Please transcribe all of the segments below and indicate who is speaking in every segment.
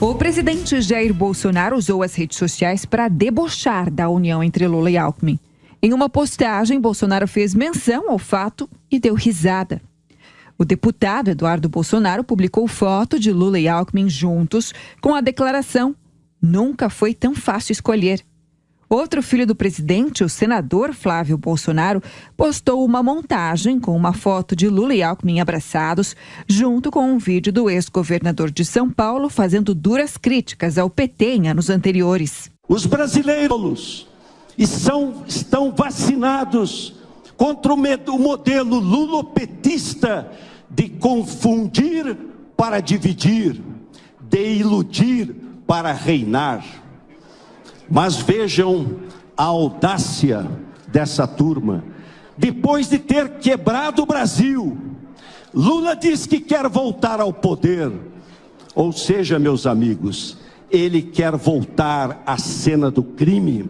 Speaker 1: O presidente Jair Bolsonaro usou as redes sociais para debochar da união entre Lula e Alckmin. Em uma postagem, Bolsonaro fez menção ao fato e deu risada. O deputado Eduardo Bolsonaro publicou foto de Lula e Alckmin juntos com a declaração: "Nunca foi tão fácil escolher". Outro filho do presidente, o senador Flávio Bolsonaro, postou uma montagem com uma foto de Lula e Alckmin abraçados, junto com um vídeo do ex-governador de São Paulo fazendo duras críticas ao PT em anos anteriores.
Speaker 2: Os brasileiros estão vacinados contra o modelo lulopetista de confundir para dividir, de iludir para reinar. Mas vejam a audácia dessa turma. Depois de ter quebrado o Brasil, Lula diz que quer voltar ao poder. Ou seja, meus amigos, ele quer voltar à cena do crime.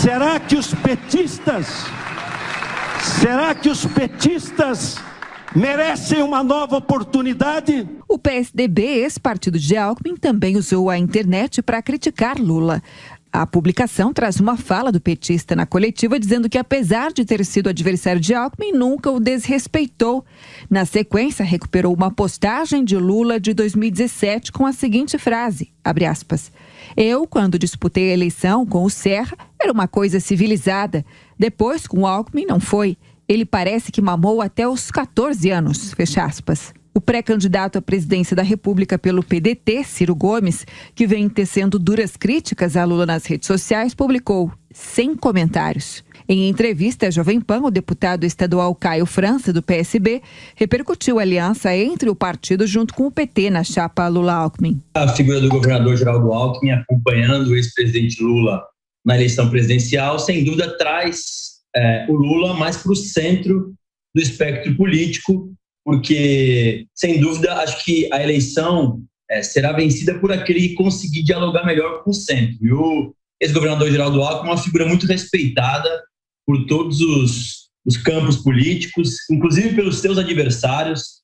Speaker 2: Será que os petistas merecem uma nova oportunidade?
Speaker 1: O PSDB, ex-partido de Alckmin, também usou a internet para criticar Lula. A publicação traz uma fala do petista na coletiva dizendo que, apesar de ter sido adversário de Alckmin, nunca o desrespeitou. Na sequência, recuperou uma postagem de Lula de 2017 com a seguinte frase, abre aspas: "Eu, quando disputei a eleição com o Serra, era uma coisa civilizada. Depois, com o Alckmin, não foi. Ele parece que mamou até os 14 anos", fecha aspas. O pré-candidato à presidência da República pelo PDT, Ciro Gomes, que vem tecendo duras críticas a Lula nas redes sociais, publicou sem comentários. Em entrevista à Jovem Pan, o deputado estadual Caio França, do PSB, repercutiu a aliança entre o partido junto com o PT na chapa Lula-Alckmin.
Speaker 3: A figura do governador Geraldo Alckmin acompanhando o ex-presidente Lula na eleição presidencial, sem dúvida traz o Lula mais para o centro do espectro político, porque, sem dúvida, acho que a eleição será vencida por aquele que conseguir dialogar melhor com o centro. E o ex-governador Geraldo Alckmin é uma figura muito respeitada por todos os campos políticos, inclusive pelos seus adversários.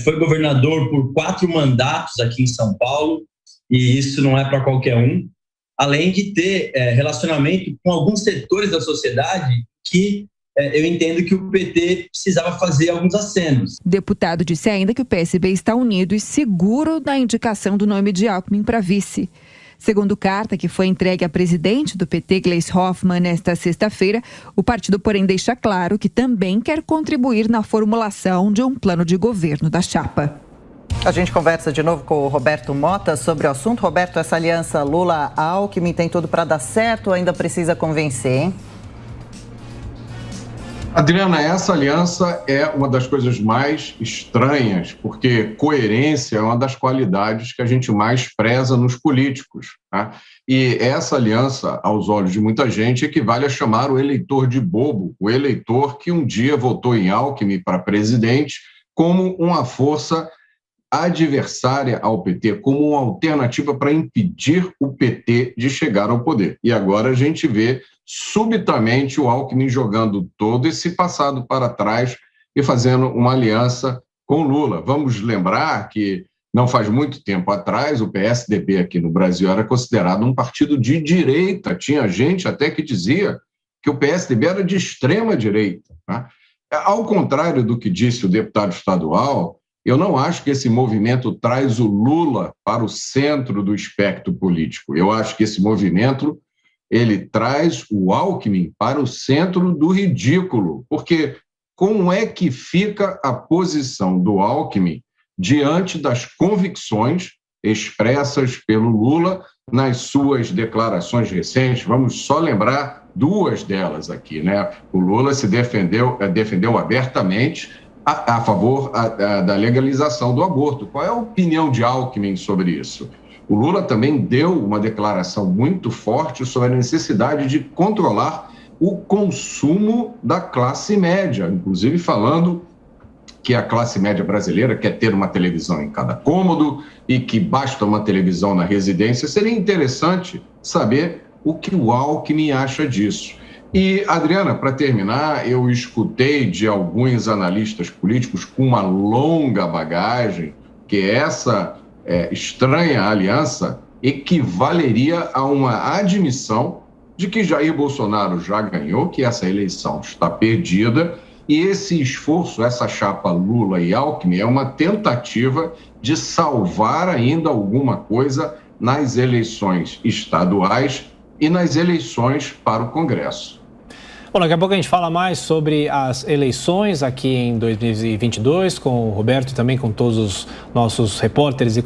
Speaker 3: Foi governador por 4 mandatos aqui em São Paulo, e isso não é para qualquer um. Além de ter relacionamento com alguns setores da sociedade que eu entendo que o PT precisava fazer alguns acenos.
Speaker 1: O deputado disse ainda que o PSB está unido e seguro na indicação do nome de Alckmin para vice. Segundo carta que foi entregue à presidente do PT, Gleisi Hoffmann, nesta sexta-feira, o partido, porém, deixa claro que também quer contribuir na formulação de um plano de governo da chapa.
Speaker 4: A gente conversa de novo com o Roberto Mota sobre o assunto. Roberto, essa aliança Lula-Alckmin tem tudo para dar certo ou ainda precisa convencer, hein?
Speaker 5: Adriana, essa aliança é uma das coisas mais estranhas, porque coerência é uma das qualidades que a gente mais preza nos políticos, tá? E essa aliança, aos olhos de muita gente, equivale a chamar o eleitor de bobo, o eleitor que um dia votou em Alckmin para presidente como uma força adversária ao PT, como uma alternativa para impedir o PT de chegar ao poder. E agora a gente vê subitamente o Alckmin jogando todo esse passado para trás e fazendo uma aliança com Lula. Vamos lembrar que não faz muito tempo atrás o PSDB aqui no Brasil era considerado um partido de direita. Tinha gente até que dizia que o PSDB era de extrema direita, né? Ao contrário do que disse o deputado estadual, eu não acho que esse movimento traz o Lula para o centro do espectro político. Eu acho que esse movimento ele traz o Alckmin para o centro do ridículo, porque como é que fica a posição do Alckmin diante das convicções expressas pelo Lula nas suas declarações recentes? Vamos só lembrar 2 delas aqui, né? O Lula se defendeu abertamente a favor da legalização do aborto. Qual é a opinião de Alckmin sobre isso? O Lula também deu uma declaração muito forte sobre a necessidade de controlar o consumo da classe média, inclusive falando que a classe média brasileira quer ter uma televisão em cada cômodo e que basta uma televisão na residência. Seria interessante saber o que o Alckmin acha disso. E, Adriana, para terminar, eu escutei de alguns analistas políticos com uma longa bagagem que essa estranha aliança equivaleria a uma admissão de que Jair Bolsonaro já ganhou, que essa eleição está perdida, e esse esforço, essa chapa Lula e Alckmin, é uma tentativa de salvar ainda alguma coisa nas eleições estaduais e nas eleições para o Congresso.
Speaker 6: Bom, daqui a pouco a gente fala mais sobre as eleições aqui em 2022 com o Roberto e também com todos os nossos repórteres e